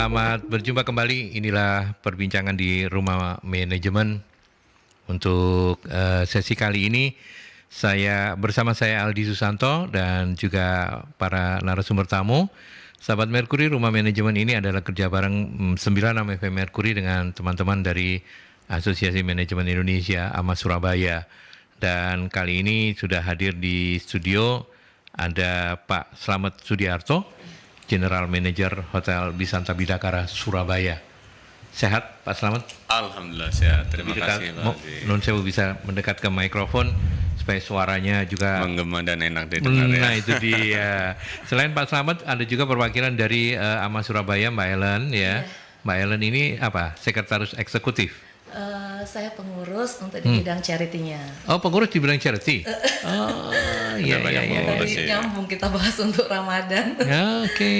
Selamat berjumpa kembali. Inilah perbincangan di Rumah Manajemen. Untuk sesi kali ini bersama saya Aldi Susanto dan juga para narasumber tamu. Sahabat Merkuri, Rumah Manajemen ini adalah kerja bareng 96 FM Merkuri dengan teman-teman dari Asosiasi Manajemen Indonesia, AMA Surabaya. Dan kali ini sudah hadir di studio ada Pak Slamet Sudiarto, General Manager Hotel Bisanta Bidakara Surabaya. Sehat Pak Slamet? Alhamdulillah sehat, terima kasih Pak Aldi. Non Sewu bisa mendekat ke mikrofon supaya suaranya juga menggema dan enak didengar ya. Nah itu dia. Selain Pak Slamet ada juga perwakilan dari AMA Surabaya, Mbak Ellen ya. Mbak Ellen ini apa? Sekretaris Eksekutif? Saya pengurus untuk di bidang charity-nya. Oh, pengurus di bidang charity? Oh, iya. Tadi nyambung kita bahas untuk Ramadan. Ya, oke.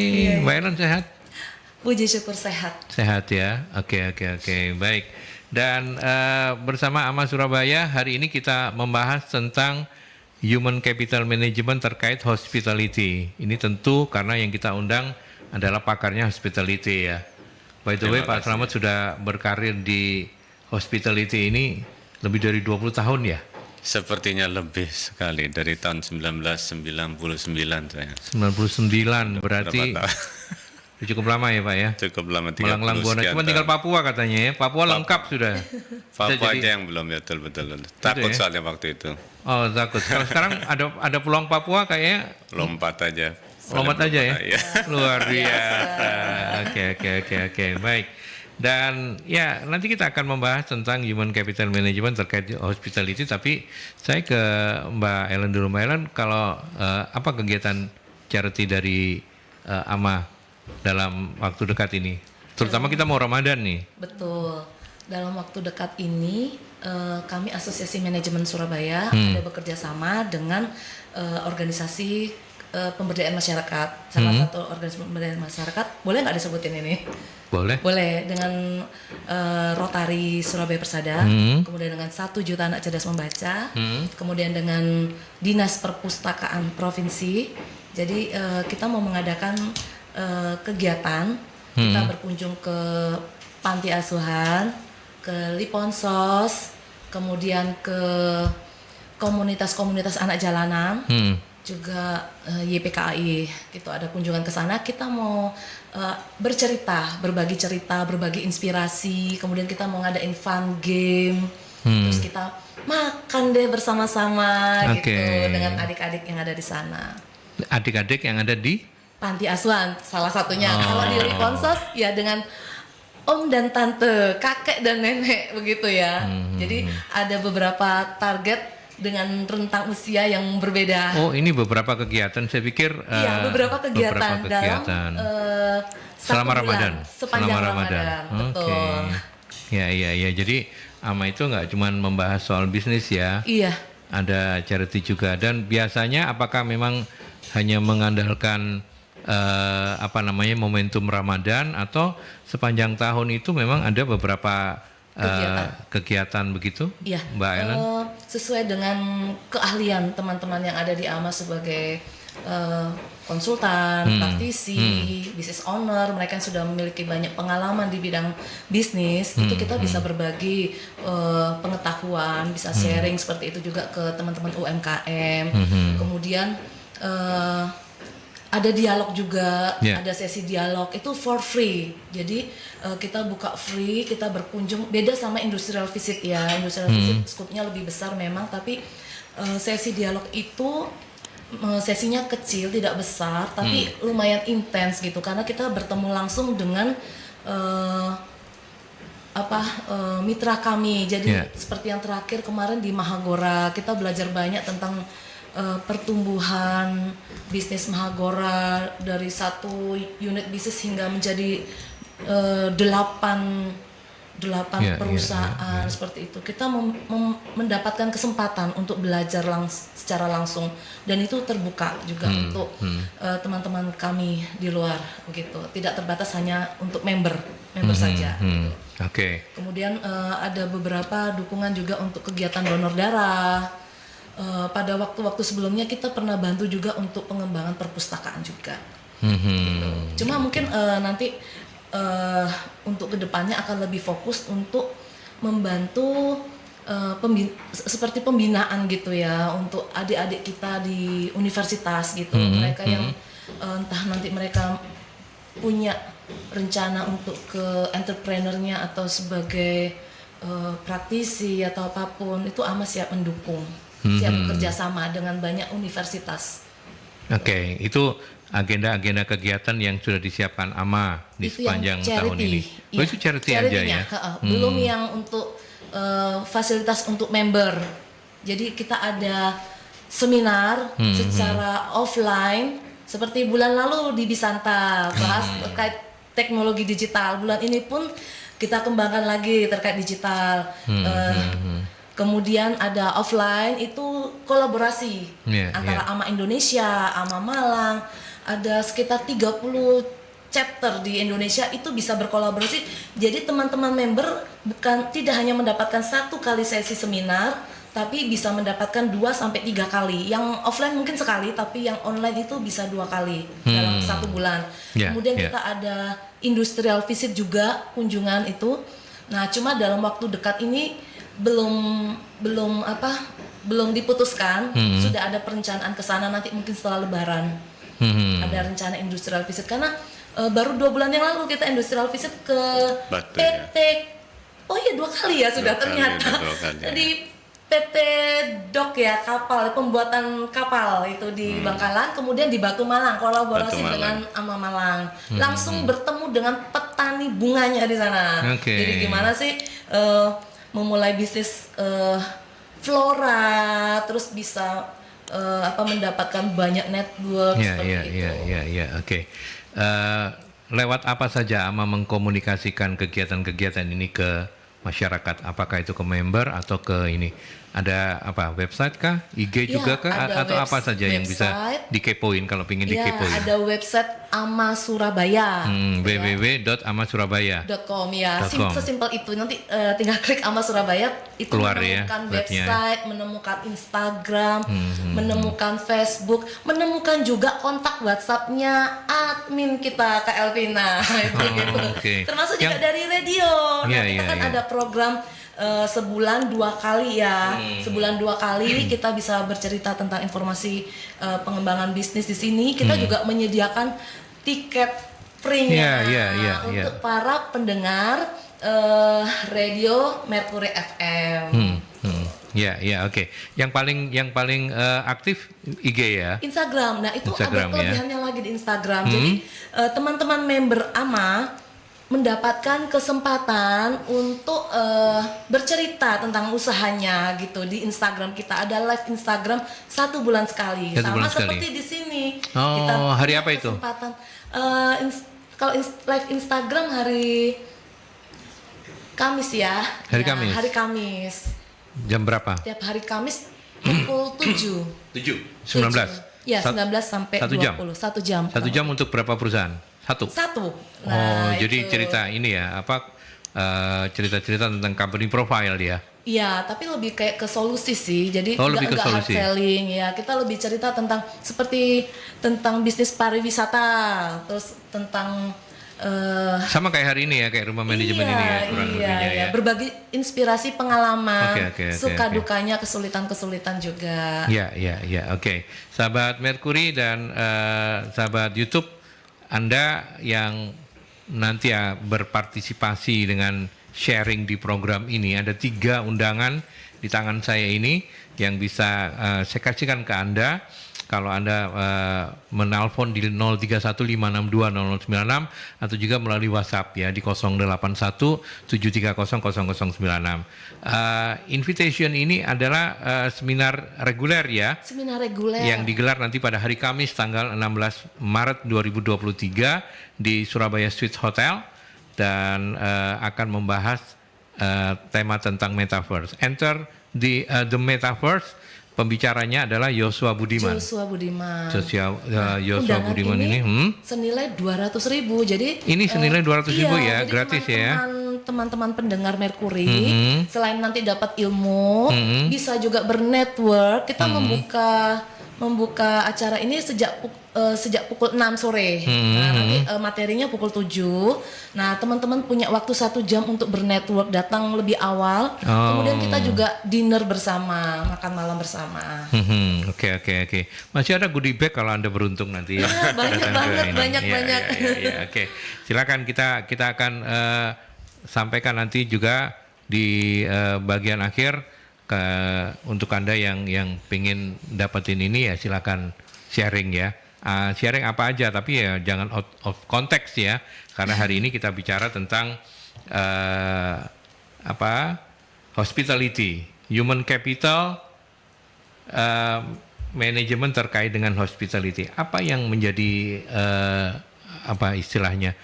Mbak Ellen sehat? Puji syukur sehat. Sehat ya, oke, baik. Dan bersama AMA Surabaya hari ini kita membahas tentang Human Capital Management terkait hospitality. Ini tentu karena yang kita undang adalah pakarnya hospitality ya. By the way, Pak Slamet sudah berkarir di hospitality ini lebih dari 20 tahun ya? Sepertinya lebih sekali, dari tahun 1999 saya. 99, berarti cukup lama ya Pak ya? Cukup lama, 30 Melanglang buana, cuma tinggal Papua katanya ya? Papua lengkap sudah. Papua aja yang belum ya, betul. Takut ya? Soalnya waktu itu. Oh takut, kalau sekarang ada peluang Papua kayaknya? Lompat aja. Lompat aja ya? Luar biasa. Oke, baik. Dan ya nanti kita akan membahas tentang Human Capital Management terkait hospitality, tapi saya ke Mbak Ellen dulu. Mbak Ellen, kalau apa kegiatan charity dari AMA dalam waktu dekat ini? Terutama kita mau Ramadan nih. Betul. Dalam waktu dekat ini kami Asosiasi Manajemen Surabaya ada bekerja sama dengan organisasi pemberdayaan masyarakat. Salah satu organisasi pemberdayaan masyarakat, boleh nggak disebutin ini? Boleh, dengan Rotary Surabaya Persada, kemudian dengan 1 juta anak cerdas membaca, kemudian dengan Dinas Perpustakaan Provinsi. Jadi kita mau mengadakan kegiatan, kita berkunjung ke panti asuhan, ke Liponsos, kemudian ke komunitas-komunitas anak jalanan, juga YPKI, gitu, ada kunjungan ke sana. Kita mau bercerita, berbagi inspirasi, kemudian kita mau ngadain fun game, terus kita makan deh bersama-sama gitu dengan adik-adik yang ada di sana. Adik-adik yang ada di panti asuhan salah satunya. Kalau di Liponsos ya dengan om dan tante, kakek dan nenek begitu ya. Jadi ada beberapa target dengan rentang usia yang berbeda. Oh, ini beberapa kegiatan. Saya pikir iya, beberapa kegiatan dalam selama Ramadan. Sepanjang Ramadan. Betul. Ya. Jadi AMA itu nggak cuma membahas soal bisnis ya. Iya. Ada charity juga. Dan biasanya apakah memang hanya mengandalkan momentum Ramadan, atau sepanjang tahun itu memang ada beberapa kegiatan begitu, iya, Mbak Ellen? Sesuai dengan keahlian teman-teman yang ada di AMA sebagai konsultan, praktisi, business owner, mereka yang sudah memiliki banyak pengalaman di bidang bisnis, itu kita bisa berbagi pengetahuan, bisa sharing seperti itu juga ke teman-teman UMKM. Kemudian ada dialog juga, ada sesi dialog itu for free. Jadi kita buka free, kita berkunjung. Beda sama industrial visit ya. Industrial visit skupnya lebih besar memang, tapi sesi dialog itu sesinya kecil, tidak besar, tapi lumayan intens gitu. Karena kita bertemu langsung dengan mitra kami. Jadi seperti yang terakhir kemarin di Mahagora, kita belajar banyak tentang pertumbuhan bisnis Mahagora dari 1 unit bisnis hingga menjadi 8 perusahaan seperti itu. Kita mendapatkan kesempatan untuk belajar secara langsung, dan itu terbuka juga untuk teman-teman kami di luar begitu. Tidak terbatas hanya untuk member saja. Gitu. Kemudian ada beberapa dukungan juga untuk kegiatan donor darah. Pada waktu-waktu sebelumnya kita pernah bantu juga untuk pengembangan perpustakaan juga. Gitu. Cuma mungkin nanti untuk kedepannya akan lebih fokus untuk membantu seperti pembinaan gitu ya untuk adik-adik kita di universitas gitu. Mereka yang entah nanti mereka punya rencana untuk ke entrepreneurnya atau sebagai praktisi atau apapun, itu AMA siap mendukung, siap bekerja sama dengan banyak universitas. Oke, itu agenda-agenda kegiatan yang sudah disiapkan AMA di Itu yang sepanjang charity, tahun ini. Oh, itu charity aja charity-nya, ya? Belum yang untuk fasilitas untuk member. Jadi kita ada seminar secara offline seperti bulan lalu di Bisanta bahas terkait teknologi digital. Bulan ini pun kita kembangkan lagi terkait digital. Kemudian ada offline itu kolaborasi antara AMA Indonesia, AMA Malang. Ada sekitar 30 chapter di Indonesia itu bisa berkolaborasi. Jadi teman-teman member tidak hanya mendapatkan 1 kali sesi seminar, tapi bisa mendapatkan 2 sampai 3 kali. Yang offline mungkin sekali, tapi yang online itu bisa 2 kali dalam 1 bulan. Kemudian kita ada industrial visit juga, kunjungan itu. Nah, cuma dalam waktu dekat ini belum diputuskan. Sudah ada perencanaan ke sana nanti mungkin setelah Lebaran. Ada rencana industrial visit karena baru 2 bulan yang lalu kita industrial visit ke Batu, PT. Oh iya 2 kali ya sudah ternyata di PT Dok ya, kapal pembuatan kapal itu di Bangkalan, kemudian di Batu Malang kolaborasi dengan AMA Malang. Langsung bertemu dengan petani bunganya di sana. Jadi gimana sih memulai bisnis flora terus bisa mendapatkan banyak network seperti itu. Oke. Lewat apa saja AMA mengkomunikasikan kegiatan-kegiatan ini ke masyarakat? Apakah itu ke member atau ke ini? Ada apa? Website kah? IG juga kah? Atau apa saja yang bisa dikepoin kalau ingin dikepoin? Ada website AMA Surabaya. www.amasurabaya.com ya. Sesimpel itu. Nanti tinggal klik AMA Surabaya itu keluar menemukan website, menemukan Instagram, menemukan Facebook, menemukan juga kontak WhatsApp-nya admin kita Kak Elvina. Termasuk juga dari radio. Kita kan ada program sebulan 2 kali ya. Sebulan 2 kali kita bisa bercerita tentang informasi pengembangan bisnis di sini. Kita juga menyediakan tiket free-nya untuk para pendengar radio Mercury FM. Oke. Yang paling aktif IG ya. Instagram. Nah, itu ada kelebihannya lagi di Instagram. Jadi teman-teman member AMA mendapatkan kesempatan untuk bercerita tentang usahanya gitu di Instagram kita. Ada live Instagram 1 bulan sekali. Sama seperti di sini. Oh, hari apa itu? Kesempatan. Kalau live Instagram hari Kamis ya. Kamis. Hari Kamis. Jam berapa? Tiap hari Kamis pukul 7. 19. Ya, 19 sampai 1 jam. 20. 1 jam. 1 jam untuk berapa perusahaan? Satu. Nah, jadi cerita ini ya, cerita-cerita tentang company profile dia. Iya, tapi lebih kayak ke solusi sih. Jadi lebih ke hard solusi. selling ya. Kita lebih cerita tentang bisnis pariwisata, terus tentang sama kayak hari ini ya, kayak rumah manajemen ini ya, kurang lebihnya ya. Berbagi inspirasi pengalaman, suka Oke. dukanya, kesulitan juga. Oke. Sahabat Mercury dan sahabat YouTube, Anda yang nanti ya berpartisipasi dengan sharing di program ini, ada 3 undangan di tangan saya ini yang bisa saya kasihkan ke Anda. Kalau Anda menelpon di 0315620096 atau juga melalui WhatsApp ya di 0817300096. Invitation ini adalah seminar reguler ya. Seminar reguler yang digelar nanti pada hari Kamis tanggal 16 Maret 2023 di Surabaya Suites Hotel dan akan membahas tema tentang metaverse. Enter the metaverse. Pembicaranya adalah Joshua Budiman. Joshua Budiman ini senilai 200.000. Jadi ini senilai 200.000 ya, gratis ya. Teman-teman pendengar Mercury selain nanti dapat ilmu, bisa juga bernetwork. Kita membuka membuka acara ini sejak pukul 6 sore. Nah, nanti materinya pukul 7. Nah, teman-teman punya waktu 1 jam untuk bernetwork, datang lebih awal. Kemudian kita juga dinner bersama, makan malam bersama. Oke. Masih ada goodie bag kalau Anda beruntung nanti ya. Banyak datang ke banget, ini. banyak. Iya, oke. Silakan kita akan sampaikan nanti juga di bagian akhir untuk Anda yang pengen dapetin ini ya silakan sharing ya. Sharing apa aja tapi ya jangan out of context ya. Karena hari ini kita bicara tentang hospitality, human capital, manajemen terkait dengan hospitality. Apa yang menjadi istilahnya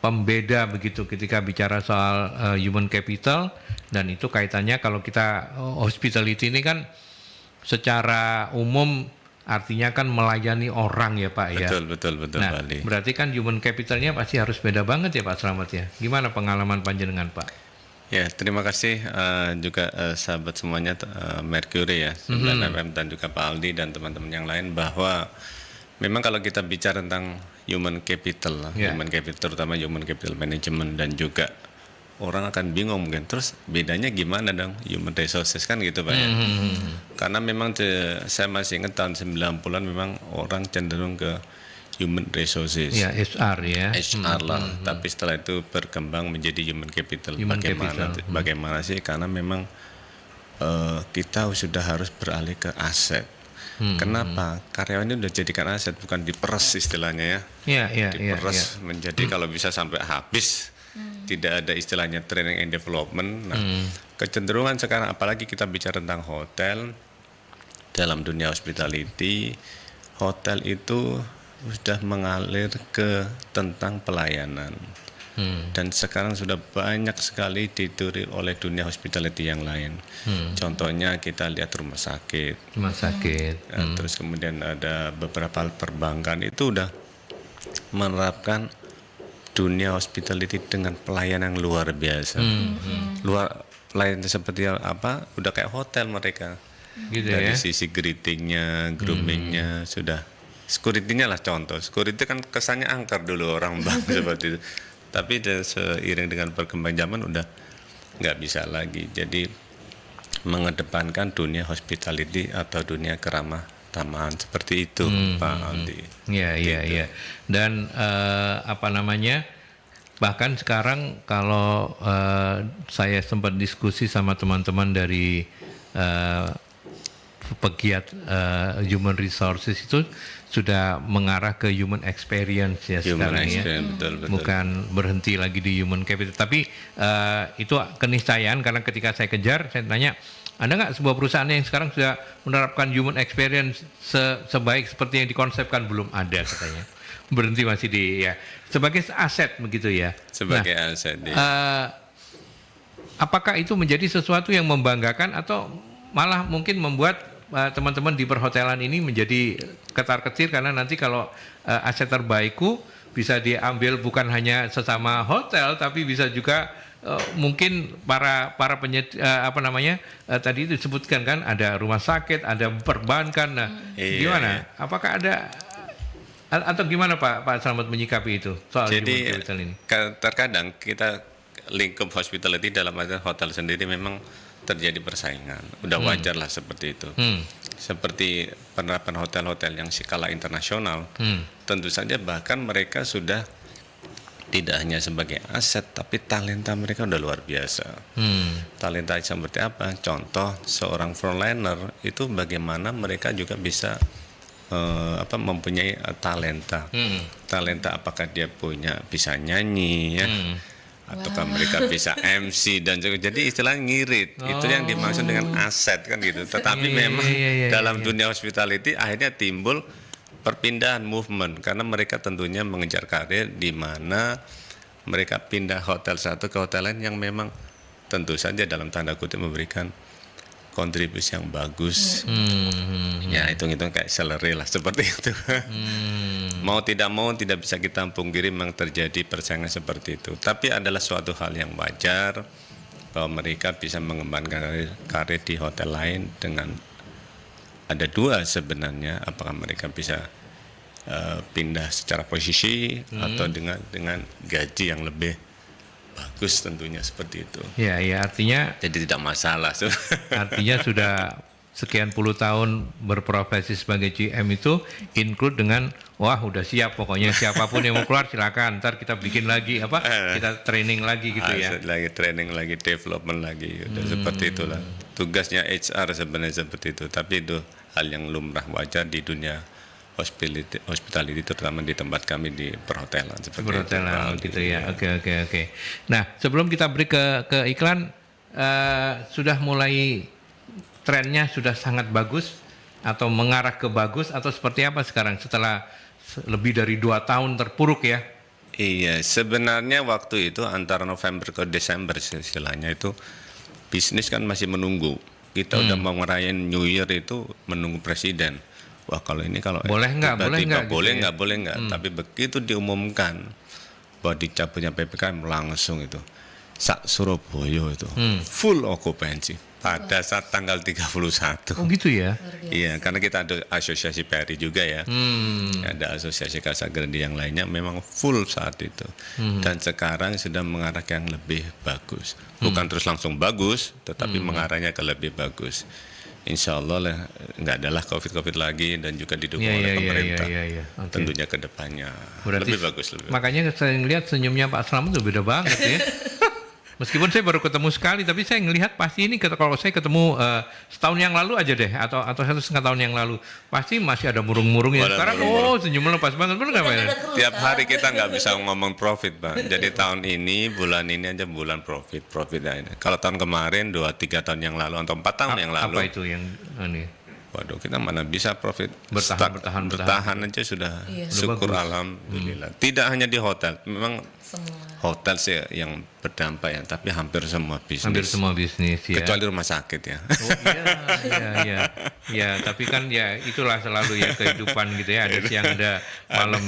pembeda begitu ketika bicara soal human capital, dan itu kaitannya kalau kita hospitality ini kan secara umum artinya kan melayani orang ya Pak ya. Betul Nah, Pak Ali. berarti kan human capitalnya pasti harus beda banget ya Pak Slamet ya. Gimana pengalaman panjenengan Pak? Ya, terima kasih juga sahabat semuanya Mercury ya, 9FM dan juga Pak Aldi dan teman-teman yang lain, bahwa memang kalau kita bicara tentang human capital, human capital terutama human capital management, dan juga orang akan bingung mungkin terus bedanya gimana dong human resources kan gitu Pak ya. Karena memang saya masih ingat tahun 90-an memang orang cenderung ke human resources. Ya, HR ya. HR lah, tapi setelah itu berkembang menjadi human capital. Bagaimana sih? Karena memang kita sudah harus beralih ke aset. Kenapa? Karyawan ini udah jadikan aset, bukan diperes istilahnya ya. Diperes menjadi kalau bisa sampai habis. Tidak ada istilahnya training and development. Nah, kecenderungan sekarang apalagi kita bicara tentang hotel, dalam dunia hospitality, hotel itu sudah mengalir ke tentang pelayanan. Dan sekarang sudah banyak sekali ditiru oleh dunia hospitality yang lain. Contohnya kita lihat rumah sakit. Terus kemudian ada beberapa perbankan itu udah menerapkan dunia hospitality dengan pelayanan yang luar biasa. Pelayanan seperti apa? Udah kayak hotel mereka. Gitu dari ya. sisi greetingnya, groomingnya sudah. Security-nya lah contoh. Security kan kesannya angker dulu orang bang seperti itu. Tapi seiring dengan perkembangan zaman udah nggak bisa lagi. Jadi mengedepankan dunia hospitality atau dunia keramah tamahan seperti itu, Pak Aldi. Iya. Dan bahkan sekarang kalau saya sempat diskusi sama teman-teman dari pegiat human resources itu sudah mengarah ke human experience ya sekarang ya. Betul. Bukan berhenti lagi di human capital. Tapi itu keniscayaan karena ketika saya kejar, saya tanya, ada nggak sebuah perusahaan yang sekarang sudah menerapkan human experience sebaik seperti yang dikonsepkan? Belum ada katanya. Berhenti masih di sebagai aset begitu ya. Sebagai aset. Apakah itu menjadi sesuatu yang membanggakan atau malah mungkin membuat teman-teman di perhotelan ini menjadi ketar-ketir karena nanti kalau aset terbaikku bisa diambil bukan hanya sesama hotel tapi bisa juga mungkin para tadi itu disebutkan kan ada rumah sakit, ada perbankan. Nah, gimana? Apakah ada atau gimana Pak Slamet menyikapi itu soal jadi human capital ini? Terkadang kita lingkup hospitality dalam arti hotel sendiri memang terjadi persaingan. Udah wajar lah seperti itu. Seperti penerapan hotel-hotel yang skala internasional, tentu saja bahkan mereka sudah tidak hanya sebagai aset, tapi talenta mereka udah luar biasa. Talenta seperti apa? Contoh seorang frontliner itu bagaimana mereka juga bisa mempunyai talenta. Talenta apakah dia bisa nyanyi ya, ataukah mereka bisa MC dan juga jadi istilah ngirit. Itu yang dimaksud dengan aset kan gitu. Tetapi memang dalam dunia hospitality akhirnya timbul perpindahan movement karena mereka tentunya mengejar karir di mana mereka pindah hotel satu ke hotel lain yang memang tentu saja dalam tanda kutip memberikan kontribusi yang bagus. Ya hitung-hitung kayak salary lah seperti itu. Mau tidak bisa kita pungkiri memang terjadi persaingan seperti itu. Tapi adalah suatu hal yang wajar bahwa mereka bisa mengembangkan karir di hotel lain dengan ada dua sebenarnya, apakah mereka bisa pindah secara posisi atau dengan gaji yang lebih bagus tentunya seperti itu. Ya, ya artinya Jadi tidak masalah. artinya sudah sekian puluh tahun berprofesi sebagai GM itu include dengan wah udah siap pokoknya siapapun yang mau keluar silakan, ntar kita bikin lagi kita training lagi gitu ya. Lagi training lagi, development lagi, udah seperti itulah. Tugasnya HR sebenarnya seperti itu, tapi itu hal yang lumrah wajar di dunia hospitality terutama di tempat kami di perhotelan seperti Perhotelan itu. gitu ya. Oke. Nah, sebelum kita break ke iklan, sudah mulai trennya sudah sangat bagus atau mengarah ke bagus atau seperti apa sekarang setelah lebih dari 2 tahun terpuruk ya? Iya, sebenarnya waktu itu antara November ke Desember istilahnya itu bisnis kan masih menunggu. Kita udah mau ngerayain New Year itu menunggu presiden. Wah kalau ini kalau Boleh nggak, tiba-tiba boleh gitu ya? boleh nggak. Tapi begitu diumumkan bahwa dicabutnya PPKM langsung itu sak Surabaya itu full okupansi pada saat tanggal 31. Oh gitu ya? Iya, karena kita ada asosiasi PRI juga ya. Ada asosiasi Casa Grande yang lainnya memang full saat itu. Dan sekarang sudah mengarah ke yang lebih bagus. Bukan terus langsung bagus, tetapi mengarahnya ke lebih bagus. Insya Allah lah nggak adalah COVID lagi dan juga didukung oleh pemerintah. Iya. Okay. Tentunya ke depannya Berarti lebih bagus. Makanya saya ngelihat senyumnya Pak Slamet tuh beda banget ya. Meskipun saya baru ketemu sekali, tapi saya ngelihat pasti ini kalau saya ketemu setahun yang lalu aja deh, atau 1,5 tahun yang lalu, pasti masih ada murung-murungnya. Sekarang senyumnya lepas banget, benar nggak Pak? Tiap hari kita nggak bisa ngomong profit, Bang. Jadi tahun ini, bulan ini aja bulan profit aja. Kalau tahun kemarin 2-3 tahun yang lalu atau 4 tahun yang lalu. Apa itu yang ini? Waduh, kita mana bisa profit Bertahan aja sudah. Iya. Syukur alhamdulillah. Tidak hanya di hotel, memang Semua. hotel sih yang berdampak ya, tapi hampir semua bisnis. Hampir semua bisnis ya. Kecuali rumah sakit ya. Oh iya. Ya, tapi kan ya itulah selalu ya kehidupan gitu ya, ada siang ada malam.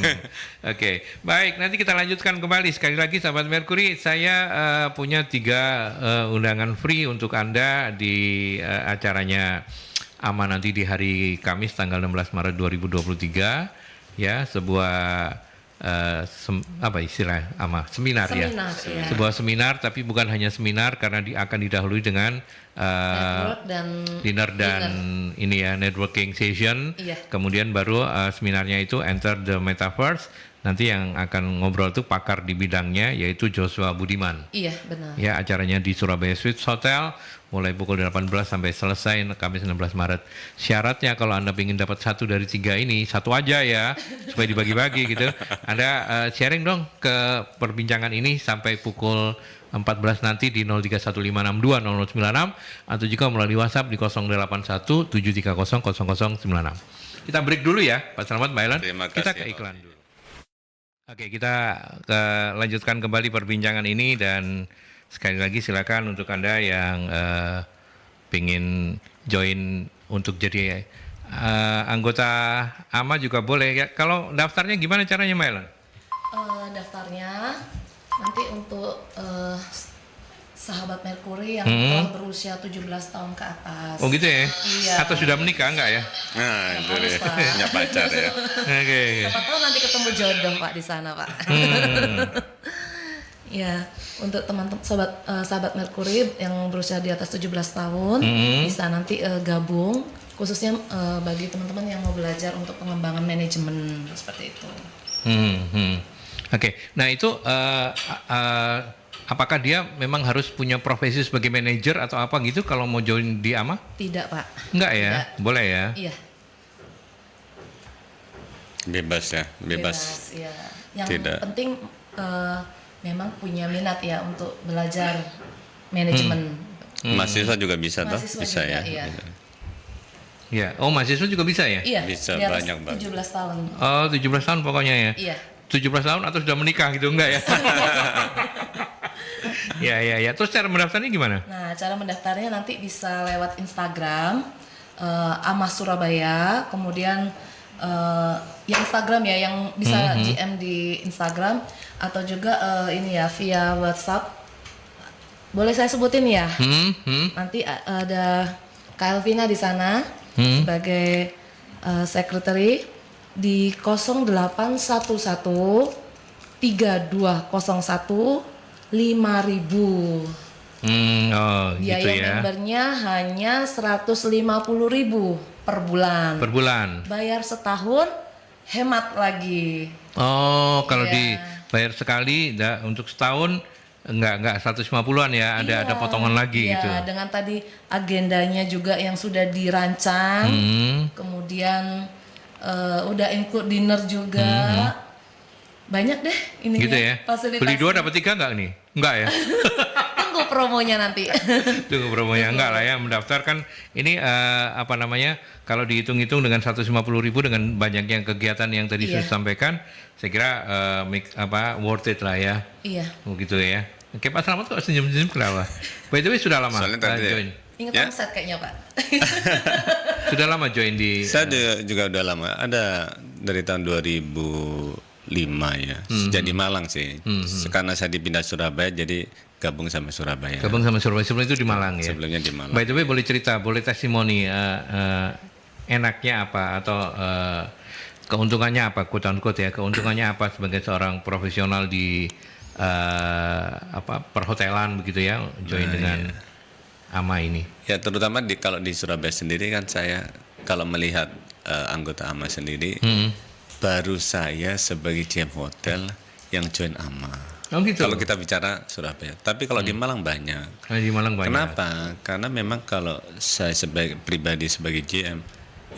Oke, baik, nanti kita lanjutkan kembali. Sekali lagi sahabat Mercury, saya punya 3 undangan free untuk Anda di acaranya AMA nanti di hari Kamis tanggal 16 Maret 2023 ya, sebuah seminar ya. Iya. Sebuah seminar, tapi bukan hanya seminar karena akan didahului dengan dinner dan ini ya, networking session. Iya. Kemudian baru seminarnya itu Enter the Metaverse. Nanti yang akan ngobrol itu pakar di bidangnya yaitu Joshua Budiman. Iya, benar. Ya, acaranya di Surabaya Suites Hotel mulai pukul 18 sampai selesai Kamis 16 Maret. Syaratnya kalau Anda ingin dapat 1 dari 3 ini, 1 aja ya, supaya dibagi-bagi gitu. Anda sharing dong ke perbincangan ini sampai pukul 14 nanti di 0315620096 atau juga melalui WhatsApp di 0817300096. Kita break dulu ya, Pak Slamet, Mbak Ellen. Terima kasih, Kita ke iklan dulu. Oke, kita lanjutkan kembali perbincangan ini dan sekali lagi silakan untuk Anda yang ingin join untuk jadi anggota AMA juga boleh ya. Kalau daftarnya gimana caranya, Mbak Ellen? Daftarnya nanti untuk sahabat Mercury yang telah berusia 17 tahun ke atas. Oh gitu ya? Iya. Atau sudah menikah enggak ya? Nah, itu harus, dia. Pak. Punya pacar ya. Oke. Siapa tahu nanti ketemu jodoh Pak di sana Pak. Ya, untuk teman-teman sahabat Mercury yang berusia di atas 17 tahun bisa nanti gabung, khususnya bagi teman-teman yang mau belajar untuk pengembangan manajemen seperti itu. Oke. Nah itu apakah dia memang harus punya profesi sebagai manajer atau apa gitu kalau mau join di AMA? Tidak Pak. Enggak ya? Tidak. Boleh ya? Iya. Bebas ya, bebas. Ya. Yang Tidak. penting memang punya minat ya untuk belajar manajemen. Mahasiswa juga bisa toh? Mahasiswa Bisa juga, ya. iya. Ya. Oh, mahasiswa juga bisa ya? Iya. Bisa, di atas banyak banget. 17 tahun. Oh, 17 tahun pokoknya ya? Iya. 17 tahun atau sudah menikah gitu enggak ya? Ya. Terus cara mendaftarnya gimana? Nah, cara mendaftarnya nanti bisa lewat Instagram AMA Surabaya, kemudian yang Instagram ya, yang bisa GM di Instagram atau juga ini ya via WhatsApp. Boleh saya sebutin ya? Nanti ada Kak Elvina di sana. sebagai secretary di 0811 3201 5.000. Oh, Biaya gitu ya. membernya hanya 150.000 per bulan. Per bulan. Bayar setahun hemat lagi. Oh, kalau Iya. dibayar sekali untuk setahun enggak 150-an ya, ada potongan lagi Iya, gitu. dengan tadi agendanya juga yang sudah dirancang. Kemudian udah include dinner juga. Banyak deh ininya. Gitu ya. Fasilitas. Beli 2 dapat 3 enggak nih? Enggak ya. Tunggu promonya nanti. Tunggu promonya enggak lah ya, mendaftar kan ini apa namanya, kalau dihitung-hitung dengan 150.000 dengan banyaknya kegiatan yang tadi Iya. sudah sampaikan, saya kira worth it lah ya. Iya. Begitu ya. Oke, Pak Slamet kok senyum-senyum kenapa? By the way sudah lama Soalnya tadi join. Ingat Ya. omset kayaknya, Pak. Sudah lama join di Saya juga udah lama, ada dari tahun 2005 ya, sejak di Malang sih. Karena saya dipindah Surabaya, jadi gabung sama Surabaya. gabung sama Surabaya. Sebelum itu di Malang ya. Sebelumnya di Malang. By the way boleh cerita, boleh testimoni enaknya apa atau keuntungannya apa, quote unquote ya, keuntungannya apa sebagai seorang profesional di perhotelan begitu ya, join dengan AMA ini. Ya terutama kalau di Surabaya sendiri kan saya kalau melihat anggota AMA sendiri, baru saya sebagai GM hotel yang join AMA. Oh gitu. Kalau kita bicara Surabaya, tapi kalau di Malang banyak. Di Malang banyak. Kenapa? Karena memang kalau saya sebagai pribadi sebagai GM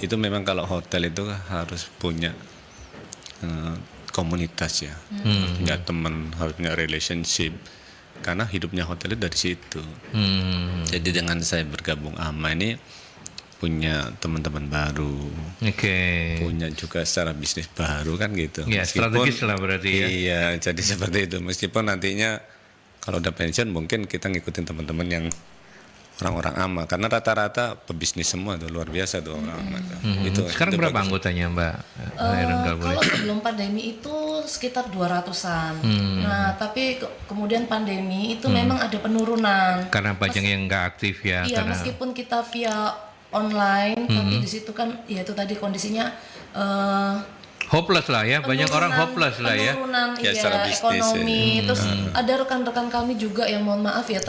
itu memang kalau hotel itu harus punya komunitas ya, punya teman, harus punya relationship. Karena hidupnya hotel itu dari situ. Jadi dengan saya bergabung AMA ini punya teman-teman baru, Oke. punya juga secara bisnis baru kan gitu. Ya, strategis lah berarti ya. Iya, jadi seperti itu. Meskipun nantinya kalau udah pensiun mungkin kita ngikutin teman-teman yang orang-orang AMA karena rata-rata pebisnis semua tuh, luar biasa tuh orang AMA tuh. Itu Sekarang itu berapa bagus. anggotanya Mbak Erin kalau boleh? Kalau sebelum pandemi itu sekitar 200-an. Nah, tapi kemudian pandemi itu memang ada penurunan. Karena banyak yang nggak aktif ya. Iya, Karena meskipun kita via online, tapi di situ kan ya itu tadi kondisinya hopeless lah ya, banyak orang hopeless lah ya. penurunan Ya, secara bisnis, ekonomi. Terus ada rekan-rekan kami juga yang mohon maaf ya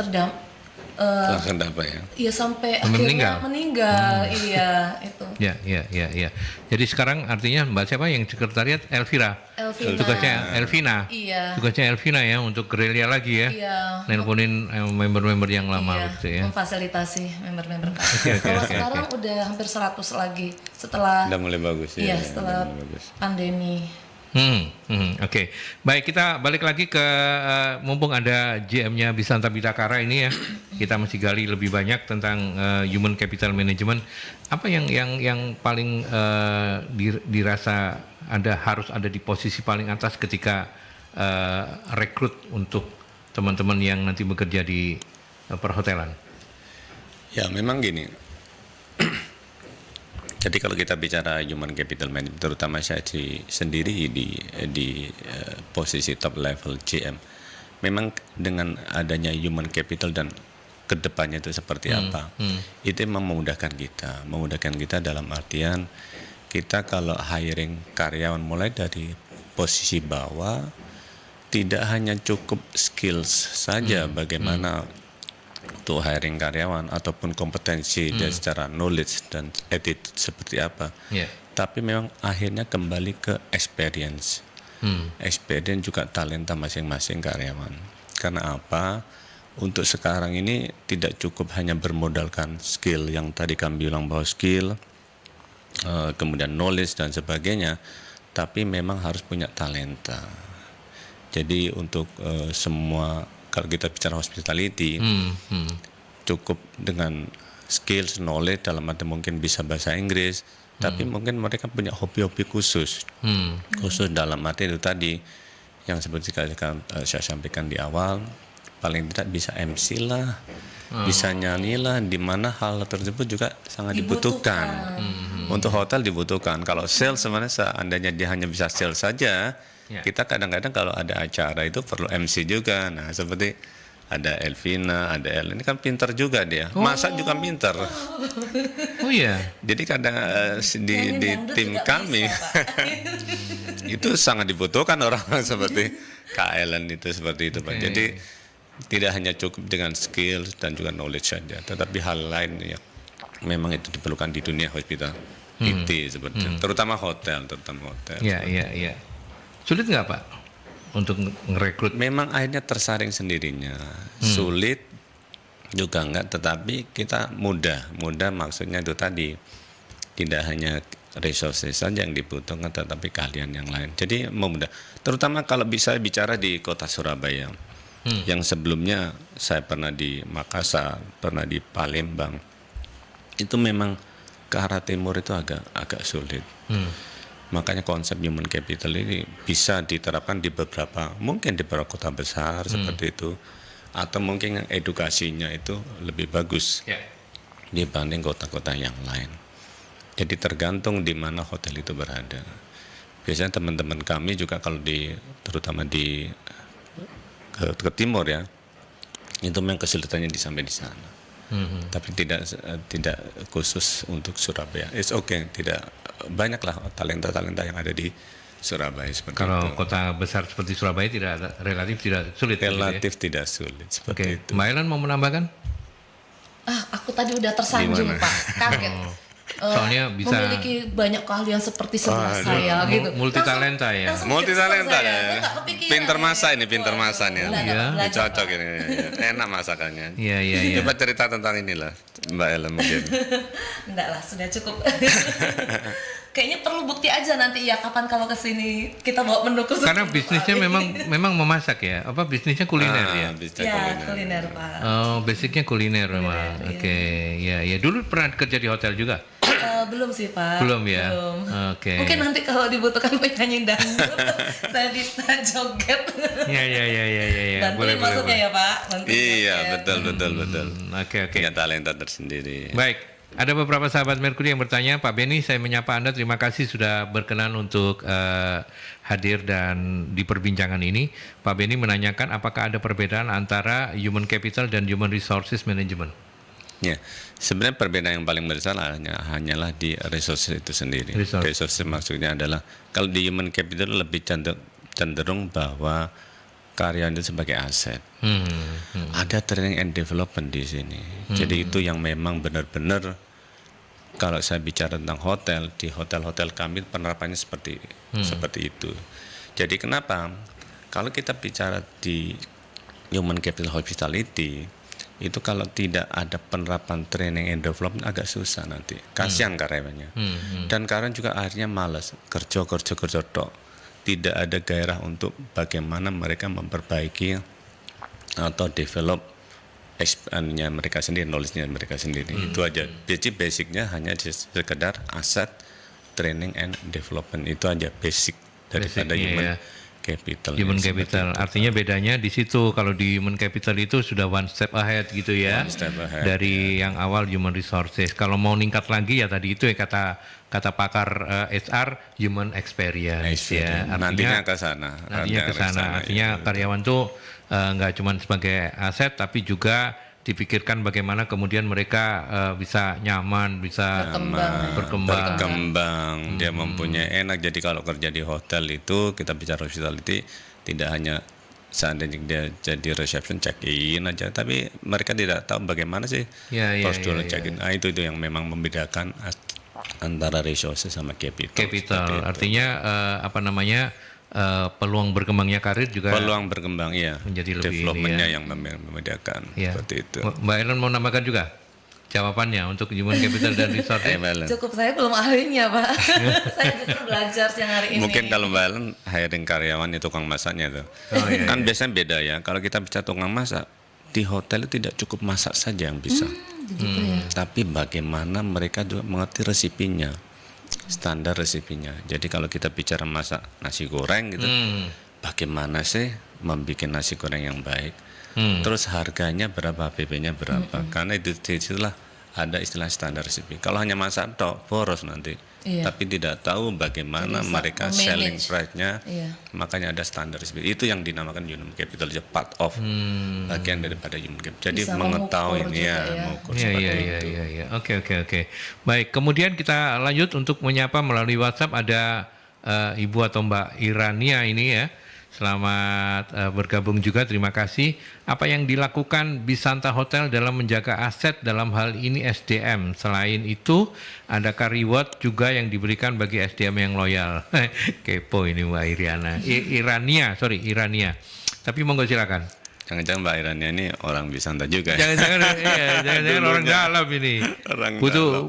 Langsung apa ya? ya sampai Meninggal. akhirnya meninggal. Iya, itu. Ya. Jadi sekarang artinya Mbak siapa yang sekretariat? Elvira. Elvina. Tugasnya Elvina. Iya. Tugasnya Elvina ya untuk gerilya lagi ya. Iya. Nelponin member-member yang lama Iya, gitu ya. memfasilitasi member-member kami. Oke, Kalau oke. sekarang udah hampir 100 lagi setelah Udah mulai bagus ya. iya, setelah udah mulai bagus. pandemi. Oke. Baik, kita balik lagi ke mumpung ada GM-nya Bisanta Bidakara ini ya. Kita masih gali lebih banyak tentang human capital management. Apa yang paling dirasa harus ada di posisi paling atas ketika rekrut untuk teman-teman yang nanti bekerja di perhotelan? Ya memang gini. Jadi kalau kita bicara human capital management, terutama saya sendiri di posisi top level GM, memang dengan adanya human capital dan kedepannya itu seperti apa, itu memudahkan kita dalam artian kita kalau hiring karyawan mulai dari posisi bawah, tidak hanya cukup skills saja bagaimana untuk hiring karyawan ataupun kompetensi dan secara knowledge dan attitude seperti apa. Yeah. Tapi memang akhirnya kembali ke experience. Experience juga talenta masing-masing karyawan. Karena apa? Untuk sekarang ini tidak cukup hanya bermodalkan skill yang tadi kami bilang bahwa skill, kemudian knowledge dan sebagainya, tapi memang harus punya talenta. Jadi untuk semua, kalau kita bicara hospitality, cukup dengan skills, knowledge dalam arti mungkin bisa bahasa Inggris, tapi mungkin mereka punya hobi-hobi khusus, khusus dalam arti itu tadi yang seperti saya sampaikan di awal, paling tidak bisa MC lah, bisa nyanyi lah, di mana hal tersebut juga sangat dibutuhkan. Untuk hotel dibutuhkan. Kalau sales sebenarnya seandainya dia hanya bisa sales saja, kita kadang-kadang kalau ada acara itu perlu MC juga. Nah seperti ada Elvina, ada Ellen. Ini kan pinter juga dia. Masak juga pinter. Oh iya. Jadi kadang di dangdut tim juga kami bisa, Pak. itu sangat dibutuhkan orang seperti Kak Ellen itu seperti itu, Pak. Oke. Jadi tidak hanya cukup dengan skill dan juga knowledge saja, tetapi hal lain yang memang itu diperlukan di dunia hospitality seperti itu. Terutama hotel. Iya, iya, iya. Sulit nggak Pak untuk ngerekrut? Memang akhirnya tersaring sendirinya, sulit juga enggak, tetapi kita mudah maksudnya itu tadi tidak hanya resources saja yang dibutuhkan, tetapi keahlian yang lain. Jadi mudah, terutama kalau bisa bicara di kota Surabaya, yang sebelumnya saya pernah di Makassar, pernah di Palembang, itu memang ke arah timur itu agak sulit. Makanya konsep human capital ini bisa diterapkan di mungkin di beberapa kota besar seperti itu, atau mungkin yang edukasinya itu lebih bagus dibanding kota-kota yang lain. Jadi tergantung di mana hotel itu berada. Biasanya teman-teman kami juga kalau terutama ke timur ya, itu memang kesulitannya sampai di sana. Tapi tidak khusus untuk Surabaya. It's okay, tidak banyaklah talenta yang ada di Surabaya seperti Kalau itu. kota besar seperti Surabaya relatif tidak sulit. Relatif tidak sulit seperti Oke, itu. Mbak Ellen mau menambahkan? Aku tadi udah tersanjung, Gimana? Pak. Kaget. Soalnya bisa memiliki banyak keahlian seperti sebelah saya gitu. multi talenta ya. langsung Multi kecil talenta saya. ya. Saya nggak kepikiran Pinter masak ini. ini, pinter Waduh, masak nih. udah Iya. dapat Ini belajar, cocok Pak. ini. Enak masakannya. Iya, iya, iya. Coba cerita tentang inilah Mbak Ellen mungkin. Enggak lah, sudah cukup. Kayaknya perlu bukti aja nanti ya kapan kalau kesini kita bawa menu khusus. Karena untuk bisnisnya Pak. memang memasak ya. Apa bisnisnya kuliner ya? Bisa Ya, kuliner, Pak. Oh, basicnya kuliner memang. iya. Oke, ya, ya. Dulu pernah kerja di hotel juga? Belum sih, Pak. Belum ya? Belum. Oke. Mungkin nanti kalau dibutuhkan penyanyi dangdut, saya bisa joget. Ya, ya, ya, ya, ya, ya. Bantuin maksudnya ya, Pak. Bantuin Iya, joget. betul. Oke, oke. Punya talenta tersendiri. Baik, ada beberapa sahabat Mercury yang bertanya, Pak Benny, saya menyapa Anda, terima kasih sudah berkenan untuk hadir dan di perbincangan ini. Pak Benny menanyakan apakah ada perbedaan antara human capital dan human resources management? Ya, sebenarnya perbedaan yang paling besar hanyalah di resources itu sendiri. Resource. Resources maksudnya adalah kalau di human capital lebih cenderung bahwa karyawan itu sebagai aset. Ada training and development di sini. Jadi itu yang memang benar-benar kalau saya bicara tentang hotel, di hotel-hotel kami penerapannya seperti itu. Jadi kenapa? Kalau kita bicara di human capital hospitality, itu kalau tidak ada penerapan training and development agak susah nanti. Kasihan karyawannya. Dan karyawan juga akhirnya malas kerja tok. Tidak ada gairah untuk bagaimana mereka memperbaiki atau develop expandnya mereka sendiri, knowledge-nya mereka sendiri. Itu aja. Jadi basicnya hanya sekedar aset, training and development. Itu aja basic daripada Basicnya human ya. capital. Human Seperti capital, itu. artinya bedanya di situ. Kalau di human capital itu sudah one step ahead gitu ya, One step ahead, dari yang awal human resources. Kalau mau ningkat lagi ya tadi itu ya kata pakar HR human experience ya. Nantinya ke sana. Nantinya ke sana. Artinya karyawan tuh nggak cuma sebagai aset, tapi juga dipikirkan bagaimana kemudian mereka bisa nyaman, bisa berkembang. Dia mempunyai enak. Jadi kalau kerja di hotel itu kita bicara hospitality tidak hanya seandainya dia jadi reception check in aja, tapi mereka tidak tahu bagaimana sih prosedur check in. Itu yang memang membedakan antara resources sama capital. Artinya peluang berkembangnya karir juga peluang berkembang menjadi lebih developmentnya yang membedakan seperti itu. Mbak Ellen mau nambahkan juga jawabannya untuk human capital dan resources? Cukup, saya belum ahlinya, Pak. Saya justru belajar siang hari ini. Mungkin kalau Mbak Ellen hiring karyawan itu tukang masaknya tuh. Kan biasanya beda ya. Kalau kita bicara tukang masak di hotel itu tidak cukup masak saja yang bisa. Tapi bagaimana mereka juga mengerti resipinya, standar resipinya. Jadi kalau kita bicara masak nasi goreng gitu, bagaimana sih membuat nasi goreng yang baik? Terus harganya berapa, PP-nya berapa? Karena itu disitulah ada istilah standar CP. Kalau hanya masak tok boros nanti. Iya. Tapi tidak tahu bagaimana Jadi, mereka memanage. selling price-nya. Iya. Makanya ada standar CP. Itu yang dinamakan human capital, part of bagian daripada human capital. Jadi Bisa mengetahui mengukur ini juga ya, ya. mengukur Iya, seperti iya, itu. iya. Oke. Baik, kemudian kita lanjut untuk menyapa melalui WhatsApp ada Ibu atau Mbak Irania ini ya. Selamat bergabung juga, terima kasih. Apa yang dilakukan Bisanta Hotel dalam menjaga aset dalam hal ini SDM? Selain itu, adakah reward juga yang diberikan bagi SDM yang loyal? Kepo ini Mbak Irania. Tapi monggo silakan. Jangan-jangan Mbak Irania ini orang Bisanta juga ya? Jangan-jangan orang dalam ini. Orang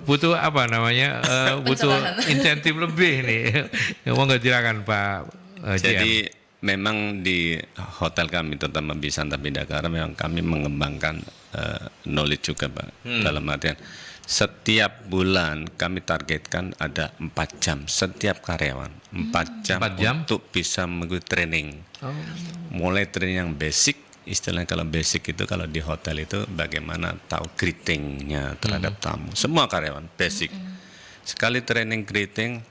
butuh apa namanya? Butuh Pencerahan. insentif lebih nih. Monggo silakan Pak JM. Jadi memang di hotel kami, terutama Bisanta Bidakara, memang kami mengembangkan knowledge juga Pak. Dalam artian setiap bulan kami targetkan ada 4 jam setiap karyawan. 4 jam 4 jam? untuk bisa mengikuti training. Mulai training yang basic, istilahnya kalau basic itu kalau di hotel itu bagaimana tahu greetingnya terhadap tamu. Semua karyawan basic. Sekali training greeting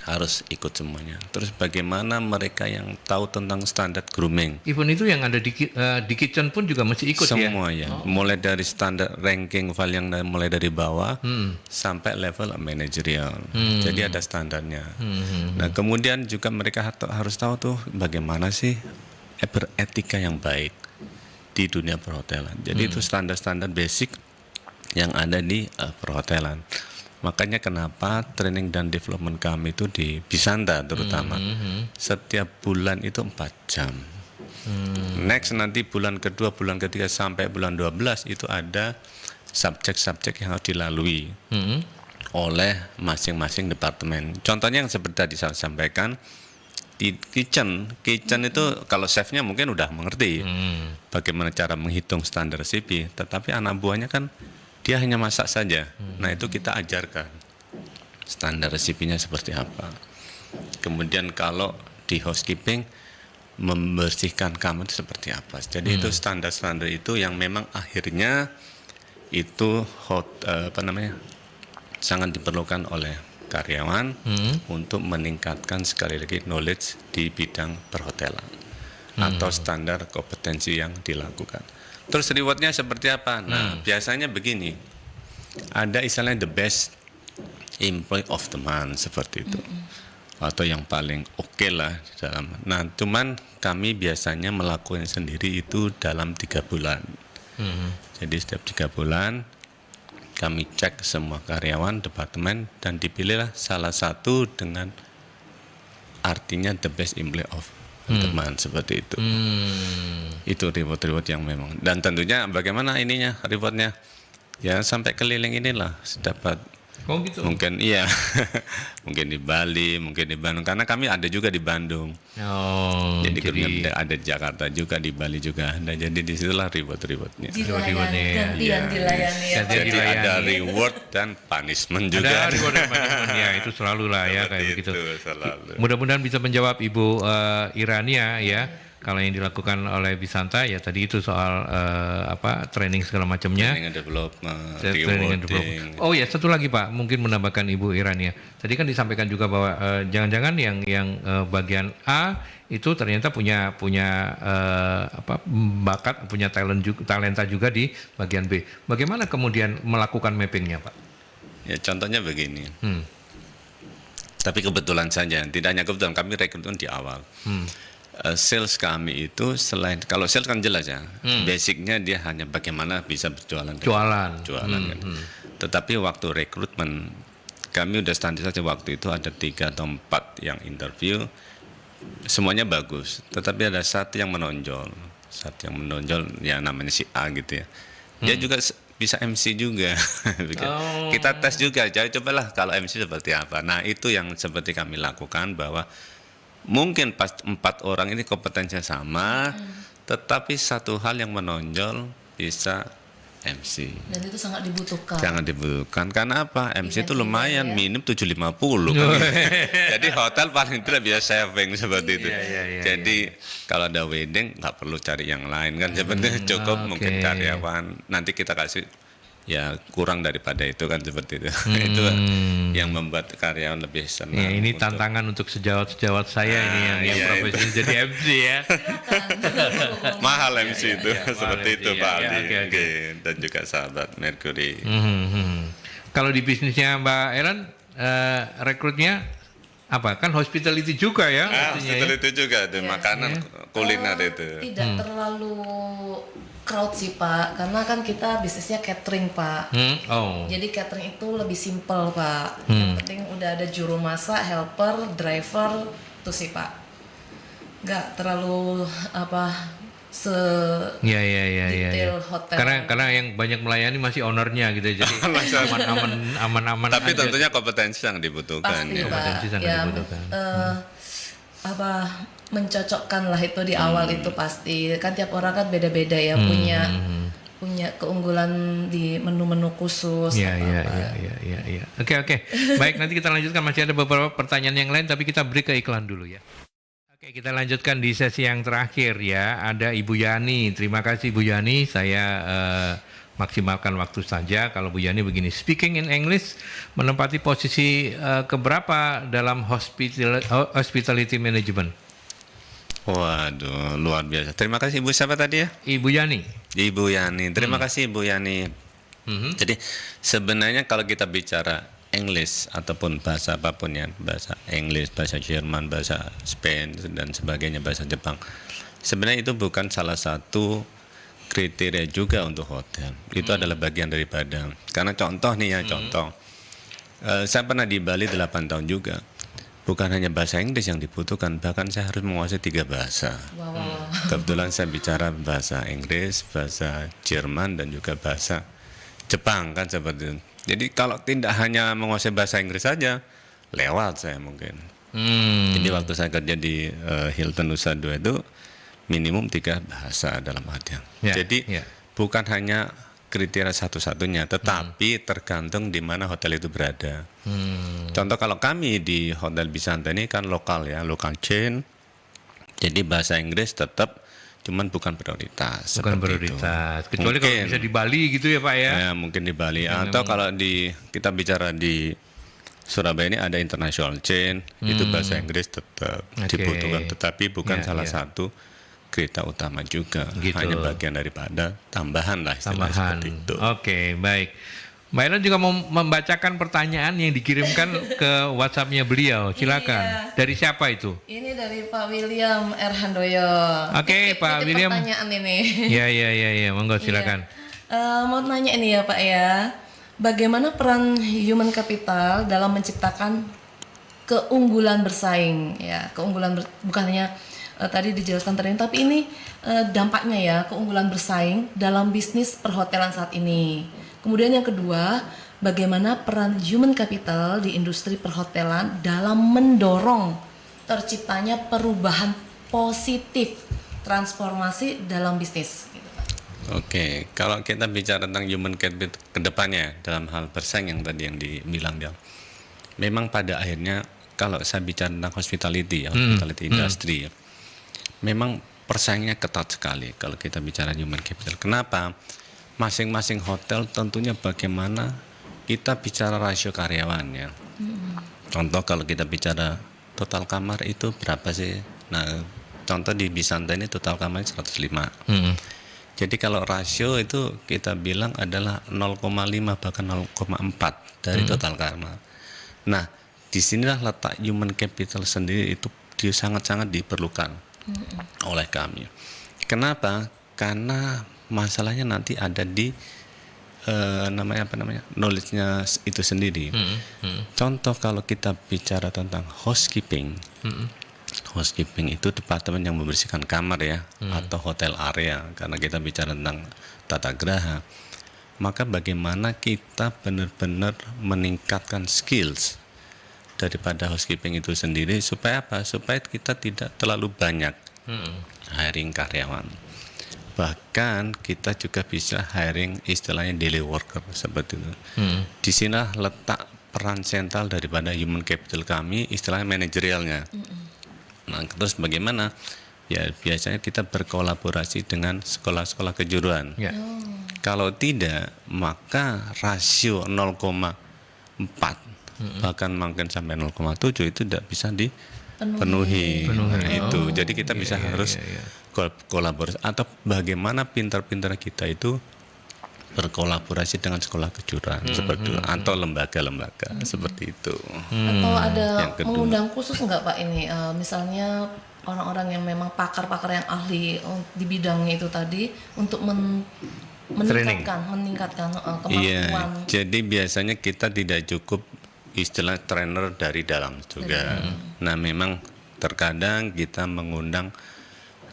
harus ikut semuanya. Terus bagaimana mereka yang tahu tentang standar grooming. Event itu yang ada di kitchen pun juga mesti ikut ya? Semua ya. Mulai dari standar ranking file yang mulai dari bawah sampai level manajerial. Jadi ada standarnya. Nah, kemudian juga mereka harus tahu tuh bagaimana sih beretika yang baik di dunia perhotelan. Jadi itu standar-standar basic yang ada di perhotelan. Makanya kenapa training dan development kami itu di Bisanta terutama setiap bulan itu 4 jam. Next nanti bulan kedua, bulan ketiga sampai bulan 12 itu ada subjek-subjek yang harus dilalui oleh masing-masing departemen. Contohnya yang seperti tadi saya sampaikan di kitchen itu kalau chefnya mungkin udah mengerti bagaimana cara menghitung standar CP, tetapi anak buahnya kan dia hanya masak saja. Nah itu kita ajarkan standar CP-nya seperti apa. Kemudian kalau di housekeeping membersihkan kamar itu seperti apa. Jadi itu standar-standar itu yang memang akhirnya itu sangat diperlukan oleh karyawan untuk meningkatkan sekali lagi knowledge di bidang perhotelan atau standar kompetensi yang dilakukan. Terus rewardnya seperti apa? Nah, biasanya begini, ada istilahnya the best employee of the month seperti itu, atau yang paling oke lah dalam. Nah, cuman kami biasanya melakukan sendiri itu dalam 3 bulan. Jadi setiap 3 bulan kami cek semua karyawan departemen dan dipilihlah salah satu dengan artinya the best employee of teman seperti itu. Itu reward yang memang, dan tentunya bagaimana ininya rewardnya ya sampai keliling inilah dapat. Oh gitu. Mungkin iya mungkin di Bali, mungkin di Bandung, karena kami ada juga di Bandung. Jadi ada Jakarta juga, di Bali juga ada. Jadi disitulah rewardnya. Gantian dilayani ya. Jadi ada reward dan punishment juga. Ada reward dan punishment ya, itu selalu lah ya kayak begitu. Selalu. Mudah-mudahan bisa menjawab Ibu Irania ya. Kalau yang dilakukan oleh Bisanta ya tadi itu soal training segala macamnya. Training and development, Training and development. Oh ya, satu lagi Pak, mungkin menambahkan Ibu Irania. Tadi kan disampaikan juga bahwa jangan-jangan yang bagian A itu ternyata punya bakat, punya talenta juga di bagian B. Bagaimana kemudian melakukan mappingnya Pak? Ya contohnya begini. Tapi kebetulan saja, tidak hanya kebetulan, kami rekrutmen di awal. Sales kami itu selain, kalau sales kan jelas ya, basicnya dia hanya bagaimana bisa berjualan. Jualan kan. Tetapi waktu rekrutmen kami udah standar saja, waktu itu ada 3 atau 4 yang interview, semuanya bagus. Tetapi ada satu yang menonjol ya namanya si A gitu ya. Dia juga bisa MC juga. Kita tes juga, jadi cobalah kalau MC seperti apa. Nah itu yang seperti kami lakukan, bahwa mungkin pas 4 orang ini kompetensinya sama, tetapi satu hal yang menonjol bisa MC. Dan itu sangat dibutuhkan. Sangat dibutuhkan. Karena apa? MC itu lumayan, minim 750 kan. Jadi hotel paling tidak bisa saving seperti itu. Jadi kalau ada wedding nggak perlu cari yang lain kan. Sebenarnya cukup mungkin karyawan. Nanti kita kasih ya kurang daripada itu kan seperti itu. Itu yang membuat karyawan lebih senang. Ya, ini tantangan untuk sejawat-sejawat saya ini yang iya, profesi jadi MC ya. Mahal MC itu seperti mahal itu MC, Pak ya, Aldi. oke. Oke, dan juga sahabat Mercury. Kalau di bisnisnya Mbak Ellen, rekrutnya apa? Kan hospitality juga ya? mestinya ya? Itu juga ada makanan kuliner itu. Tidak terlalu crowd sih Pak, karena kan kita bisnisnya catering Pak. Oh. Jadi catering itu lebih simple Pak. Yang penting udah ada juru masak, helper, driver, itu sih Pak. Nggak terlalu Ya. detail hotel. Karena yang banyak melayani masih ownernya gitu, jadi aman-aman. Tapi aja. tentunya kompetensi yang dibutuhkan. Pasti Ya. Pak. Kompetensi sangat Ya, dibutuhkan. mencocokkan lah itu di awal itu pasti. Kan tiap orang kan beda-beda ya punya keunggulan di menu-menu khusus. Iya. apa-apa. Oke. Baik, nanti kita lanjutkan, masih ada beberapa pertanyaan yang lain tapi kita break ke iklan dulu ya. Oke, kita lanjutkan di sesi yang terakhir ya. Ada Ibu Yani. Terima kasih Ibu Yani. Saya maksimalkan waktu saja. Kalau Bu Yani begini, speaking in English menempati posisi keberapa dalam hospitality management? Waduh, luar biasa. Terima kasih Ibu siapa tadi ya? Ibu Yani. Ibu Yani. Terima kasih Ibu Yani. Jadi sebenarnya kalau kita bicara English ataupun bahasa apapun ya, bahasa Inggris, bahasa Jerman, bahasa Spanyol dan sebagainya, bahasa Jepang, sebenarnya itu bukan salah satu kriteria juga untuk hotel. Itu adalah bagian daripada. Karena contoh nih ya, saya pernah di Bali 8 tahun juga. Bukan hanya bahasa Inggris yang dibutuhkan, bahkan saya harus menguasai 3 bahasa. Wow. Kebetulan saya bicara bahasa Inggris, bahasa Jerman, dan juga bahasa Jepang kan seperti itu. Jadi kalau tidak hanya menguasai bahasa Inggris saja, lewat saya mungkin. Jadi waktu saya kerja di Hilton Nusa Dua itu minimum 3 bahasa dalam artian. Jadi bukan hanya kriteria satu-satunya, tetapi tergantung di mana hotel itu berada. Contoh kalau kami di Hotel Bisanta ini kan lokal ya, lokal chain. Jadi bahasa Inggris tetap, cuman bukan prioritas. Bukan prioritas. Kecuali mungkin, kalau bisa di Bali gitu ya Pak ya. Ya mungkin di Bali. Atau kalau kita bicara di Surabaya ini ada international chain, itu bahasa Inggris tetap dibutuhkan, tetapi bukan salah satu kriteria utama juga, hanya bagian daripada tambahan lah istilahnya seperti itu. Oke, baik. Mbak Ellen juga mau membacakan pertanyaan yang dikirimkan ke WhatsApp-nya beliau. Silakan. Iya. Dari siapa itu? Ini dari Pak William R. Handoyo. Oke, Pak William. Pertanyaan ini. Iya. Monggo silakan. Mau nanya ini ya Pak ya. Bagaimana peran human capital dalam menciptakan keunggulan bersaing ya, bukan hanya tadi dijelaskan tadi, tapi ini dampaknya ya, keunggulan bersaing dalam bisnis perhotelan saat ini. Kemudian yang kedua, bagaimana peran human capital di industri perhotelan dalam mendorong terciptanya perubahan positif, transformasi dalam bisnis. Gitu, Pak. Oke, kalau kita bicara tentang human capital ke depannya dalam hal bersaing yang tadi yang dibilang dia, memang pada akhirnya kalau saya bicara tentang hospitality industry ya, memang persaingannya ketat sekali kalau kita bicara human capital. Kenapa? Masing-masing hotel tentunya bagaimana kita bicara rasio karyawan ya. Contoh kalau kita bicara total kamar itu berapa sih? Nah, contoh di Bisanta ini total kamarnya 105. Jadi kalau rasio itu kita bilang adalah 0,5 bahkan 0,4 dari total kamar. Nah, disinilah letak human capital sendiri itu sangat-sangat diperlukan oleh kami. Kenapa? Karena masalahnya nanti ada di knowledge-nya itu sendiri. Contoh kalau kita bicara tentang housekeeping, housekeeping itu departemen yang membersihkan kamar ya, atau hotel area. Karena kita bicara tentang tata graha, maka bagaimana kita benar-benar meningkatkan skills daripada housekeeping itu sendiri supaya apa? Supaya kita tidak terlalu banyak hiring karyawan. Bahkan kita juga bisa hiring istilahnya daily worker seperti itu. Di sinilah letak peran sentral daripada human capital kami, istilahnya manajerialnya. Nah, terus bagaimana ya biasanya kita berkolaborasi dengan sekolah-sekolah kejuruan. Ya. Kalau tidak, maka rasio 0,4 bahkan mungkin sampai 0,7 itu tidak bisa dipenuhi. Nah, itu. Jadi kita bisa harus kolaborasi atau bagaimana pintar-pintar kita itu berkolaborasi dengan sekolah kejuruan seperti itu atau lembaga-lembaga seperti itu. Atau ada Yang kedua. mengundang khusus nggak Pak ini? Misalnya orang-orang yang memang pakar-pakar yang ahli di bidangnya itu tadi untuk meningkatkan Iya, kemampuan. jadi biasanya kita tidak cukup istilah trainer dari dalam juga. Nah, memang terkadang kita mengundang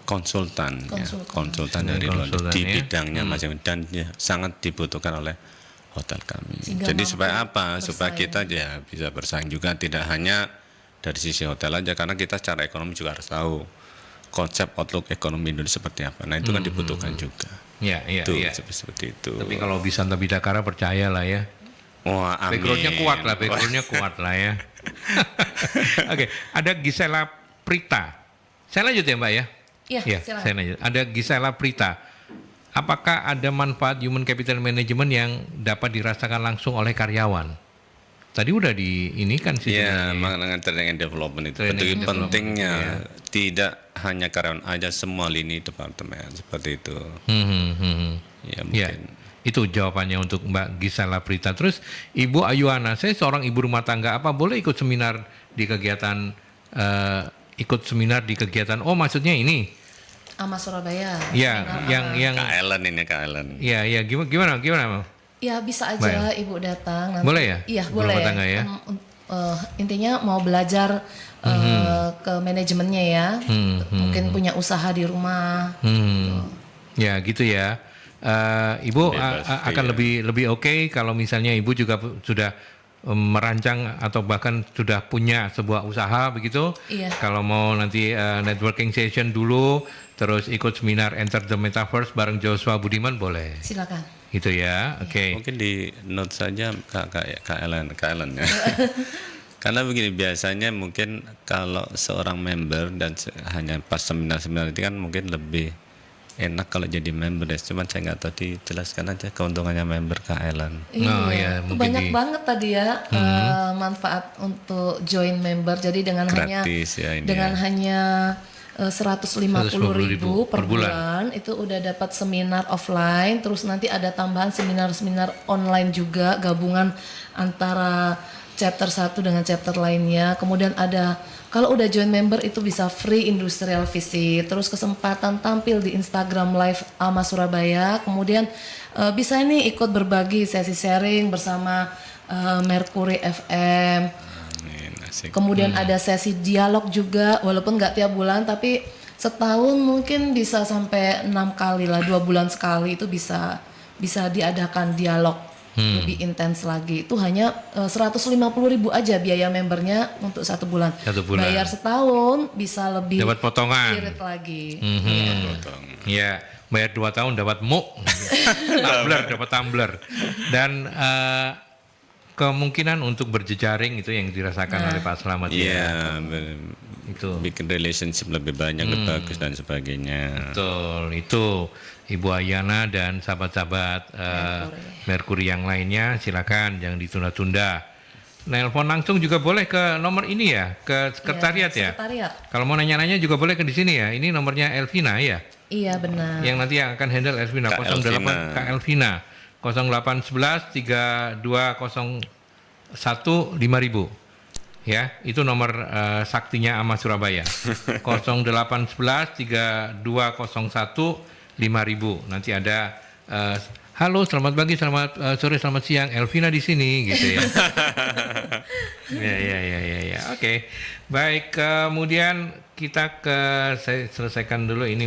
konsultan dari luar Konsultan, di ya. bidangnya masing-masing dan sangat dibutuhkan oleh hotel kami. Sehingga Jadi mampu supaya apa? Supaya bersaing. kita ya bisa bersaing juga, tidak hanya dari sisi hotel aja, karena kita secara ekonomi juga harus tahu konsep outlook ekonomi Indonesia seperti apa. Nah, itu kan dibutuhkan juga. Ya, iya, Itu iya. seperti itu. Tapi kalau Bisanta Bidakara percayalah ya. Wah, amin. Backgroundnya kuat lah ya. Oke, ada Gisela Prita. Saya lanjut ya Mbak ya? Iya, Ya, silakan. saya lanjut. Ada Gisela Prita. Apakah ada manfaat human capital management yang dapat dirasakan langsung oleh karyawan? Tadi udah di ini kan sih. Ya, mengenai training and development itu Training betul and development, pentingnya. ya. Tidak hanya karyawan aja, semua lini departemen seperti itu. Ya, Ya, mungkin. itu jawabannya untuk Mbak Gisela Prita. Terus Ibu Ayuana, saya seorang ibu rumah tangga, apa boleh ikut seminar di kegiatan Oh, maksudnya ini? Ama Surabaya. Ya, yang Kak Ellen ini, Kak Ellen. ya gimana Bang? Ya bisa aja Ibu datang. Nanti. Boleh ya? Iya Ibu boleh. rumah tangga ya? Intinya mau belajar ke manajemennya ya. Mungkin punya usaha di rumah. Ya gitu ya. Ibu Bebas, akan iya. lebih oke kalau misalnya ibu juga sudah merancang atau bahkan sudah punya sebuah usaha begitu. Iya. Kalau mau nanti networking session dulu, terus ikut seminar Enter the Metaverse bareng Joshua Budiman boleh. Silakan. Gitu ya. Oke. Mungkin di note saja Kak Ellen ya. Karena begini, biasanya mungkin kalau seorang member dan hanya pas seminar-seminar itu kan mungkin lebih enak kalau jadi member ya. Cuman saya nggak tahu, dijelaskan aja keuntungannya member Kak Ellen. Oh, Iya, ya, itu mungkin banyak banget tadi ya manfaat untuk join member. Jadi dengan Gratis ya ini dengan ya. hanya 150.000 per bulan itu udah dapat seminar offline. Terus nanti ada tambahan seminar-seminar online juga, gabungan antara chapter 1 dengan chapter lainnya. Kemudian ada, kalau udah join member itu bisa free industrial visit, terus kesempatan tampil di Instagram Live Ama Surabaya. Kemudian bisa ini ikut berbagi sesi sharing bersama Mercury FM. Amin, asik. Kemudian ada sesi dialog juga, walaupun nggak tiap bulan, tapi setahun mungkin bisa sampai 6 kali lah, 2 bulan sekali itu bisa diadakan dialog lebih intens lagi. Itu hanya 150.000 aja biaya membernya untuk 1 bulan. 1 bulan. Bayar setahun bisa lebih Dapat potongan. irit lagi. Ya, bayar 2 tahun dapat muk. dapat tumbler. Dan kemungkinan untuk berjejaring itu yang dirasakan oleh Pak Slamet ya. Iya, Itu. bikin relationship lebih banyak, lebih bagus dan sebagainya. Betul, itu Ibu Ayana dan sahabat-sahabat Mercury yang lainnya, silakan jangan ditunda-tunda. Nelpon langsung juga boleh ke nomor ini ya, ke sekretariat ya. Sekretariat. Kalau mau nanya-nanya juga boleh ke di sini ya. Ini nomornya Elvina ya. Iya benar. Yang nanti yang akan handle Elvina Kak 08 Elvina. Kak Elvina 0811 3201 5000. Ya, itu nomor saktinya Ama Surabaya. 0811 3201 5000. Nanti ada halo, selamat pagi, selamat sore, selamat siang, Elvina di sini gitu ya. Ya. Oke. Baik, kemudian kita saya selesaikan dulu ini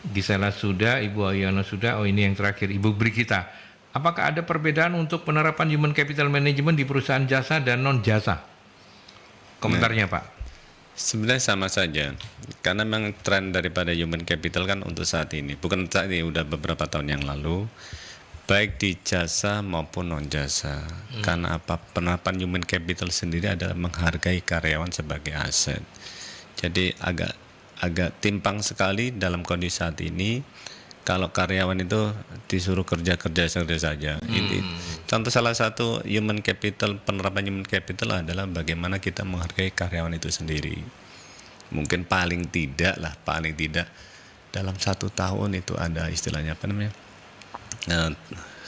Gisela sudah, Ibu Ayana sudah. Oh, ini yang terakhir Ibu Brigita. Apakah ada perbedaan untuk penerapan human capital management di perusahaan jasa dan non jasa? Komentarnya Pak. Sebenarnya sama saja, karena memang tren daripada human capital kan untuk saat ini, bukan saat ini, udah beberapa tahun yang lalu, baik di jasa maupun non jasa. Karena apa? Penerapan human capital sendiri adalah menghargai karyawan sebagai aset. Jadi agak agak timpang sekali dalam kondisi saat ini. Kalau karyawan itu disuruh kerja saja. Contoh salah satu human capital, penerapan human capital adalah bagaimana kita menghargai karyawan itu sendiri. Mungkin paling tidak dalam 1 tahun itu ada istilahnya apa namanya,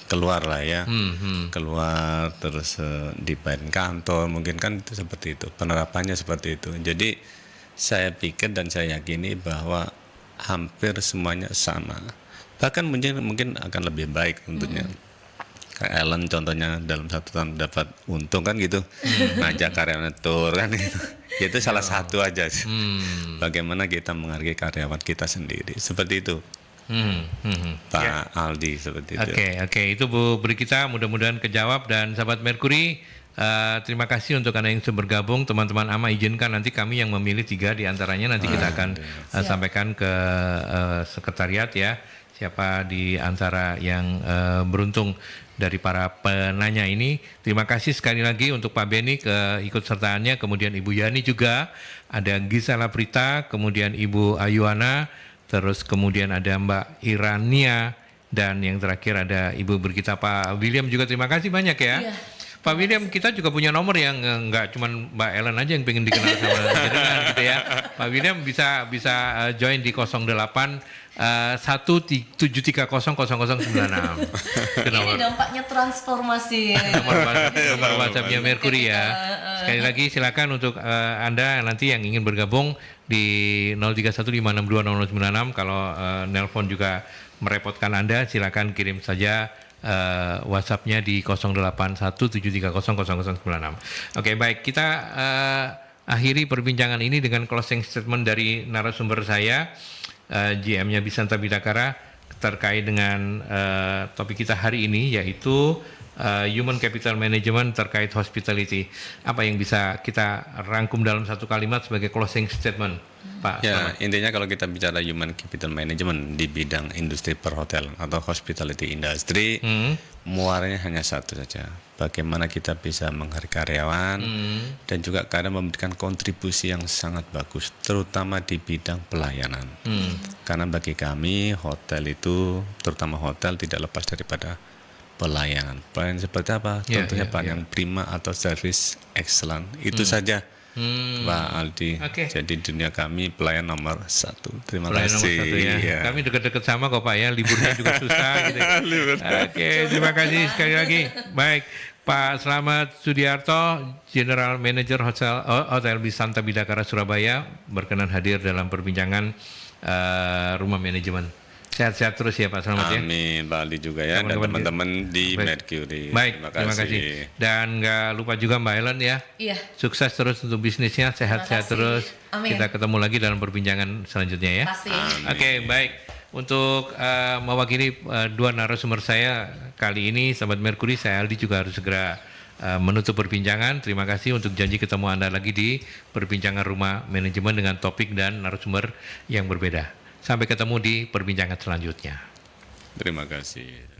keluar lah ya, keluar terus dibayar kantor, mungkin kan itu seperti itu, penerapannya seperti itu. Jadi saya pikir dan saya yakini bahwa hampir semuanya sama. Bahkan mungkin akan lebih baik tentunya. Kayak Ellen contohnya dalam 1 tahun dapat untung kan gitu, ngajak karyawan tur kan gitu. Itu salah satu aja. Bagaimana kita menghargai karyawan kita sendiri, seperti itu. Pak Aldi, seperti itu. Oke, itu Bu Brigita, mudah-mudahan kejawab. Dan sahabat Merkuri, terima kasih untuk Anda yang sudah bergabung. Teman-teman AMA izinkan nanti kami yang memilih 3 di antaranya, nanti kita akan sampaikan ke sekretariat ya, siapa di antara yang beruntung dari para penanya ini. Terima kasih sekali lagi untuk Pak Beni keikutsertaannya, kemudian Ibu Yani juga, ada Gisela Prita, kemudian Ibu Ayuana, terus kemudian ada Mbak Irania, dan yang terakhir ada Ibu Brigita. Pak William juga terima kasih banyak ya. Iya. Pak William, kita juga punya nomor yang nggak cuma Mbak Ellen aja yang pengen dikenal sama jenengan gitu ya. Pak William bisa join di 08 173000096. Ini dampaknya transformasi. Nomor WhatsApp-nya Merkuri ya. Sekali lagi silakan untuk Anda nanti yang ingin bergabung di 0315620096. Kalau nelpon juga merepotkan Anda, silakan kirim saja WhatsApp-nya di 0817300096. Oke, baik, kita akhiri perbincangan ini dengan closing statement dari narasumber saya, GM-nya Bisanta Bidakara, terkait dengan topik kita hari ini, yaitu Human Capital Management terkait hospitality. Apa yang bisa kita rangkum dalam 1 kalimat sebagai closing statement, Pak? Ya, intinya kalau kita bicara Human Capital Management di bidang industri perhotelan atau hospitality industry, muaranya hanya satu saja. Bagaimana kita bisa menghargai karyawan dan juga karena memberikan kontribusi yang sangat bagus, terutama di bidang pelayanan. Karena bagi kami hotel itu, terutama hotel, tidak lepas daripada pelayanan. Pelayanan seperti apa? Contohnya pelayanan prima atau service excellent. Itu saja, Pak Aldi. Jadi dunia kami pelayan nomor 1. Terima pelayan kasih. Nomor 1 ya. Ya. Kami dekat-dekat sama kok Pak ya. Liburnya juga susah. Gitu. Oke, terima kasih sekali lagi. Baik, Pak Slamet Sudiarto, General Manager Hotel Bisanta Bidakara Surabaya, berkenan hadir dalam perbincangan Rumah Manajemen. Sehat-sehat terus ya Pak Slamet ya. Amin, Pak Aldi juga ya, dan teman-teman di Mercury. Baik, terima kasih. Dan nggak lupa juga Mbak Ellen ya. Iya. Sukses terus untuk bisnisnya, sehat-sehat terus. Amin. Kita ketemu lagi dalam perbincangan selanjutnya ya. Pasti. Oke, baik. Untuk mewakili 2 narasumber saya kali ini, Sahabat Merkuri, saya Aldi juga harus segera menutup perbincangan. Terima kasih untuk janji ketemu Anda lagi di perbincangan Rumah Manajemen dengan topik dan narasumber yang berbeda. Sampai ketemu di perbincangan selanjutnya. Terima kasih.